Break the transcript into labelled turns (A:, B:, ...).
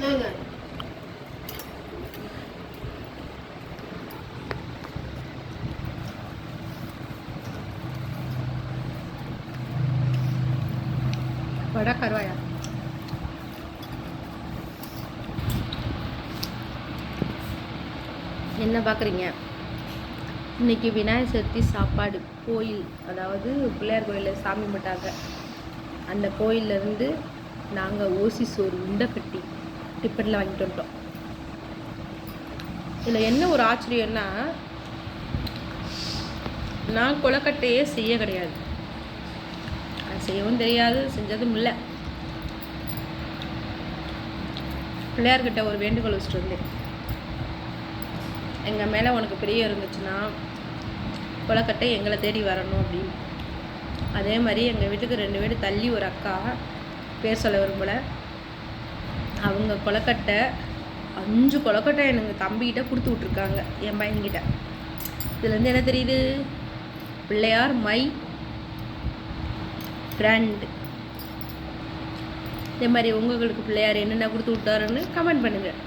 A: வடை கருவாயா? என்ன பார்க்குறீங்க? இன்றைக்கி விநாயகர் சதுர்த்தி சாப்பாடு கோயில், அதாவது பிள்ளையார் கோயிலில் சாமி கும்பிட்டாங்க. அந்த கோயிலேருந்து நாங்கள் ஓசி சோறு உண்டை கட்டி டிஃபனில் வாங்கிட்டு வந்துட்டோம். இதில் என்ன ஒரு ஆச்சரியம்னா, நான் கொலக்கட்டையே செய்ய கிடையாது, அது செய்யவும் தெரியாது, செஞ்சதும் இல்லை. பிள்ளையார்கிட்ட ஒரு வேண்டுகோள் வச்சுட்டு வந்தேன், எங்கள் மேலே உனக்கு பிரியம் இருந்துச்சுன்னா கொலக்கட்டை எங்களை தேடி வரணும் அப்படின்னு. அதே மாதிரி எங்கள் வீட்டுக்கு 2 வீடு தள்ளி ஒரு அக்கா, பேர் சொல்ல விரும்பல, அவங்க கொலக்கட்டை 5 கொலக்கட்டை எனக்கு தம்பிக்கிட்ட கொடுத்து விட்ருக்காங்க, என் பையன்கிட்ட. இதுலேருந்து என்ன தெரியுது? Pillaiyar my friend. இதே மாதிரி உங்களுக்கு பிள்ளையார் என்னென்ன கொடுத்து விட்டாருன்னு கமெண்ட் பண்ணுங்கள்.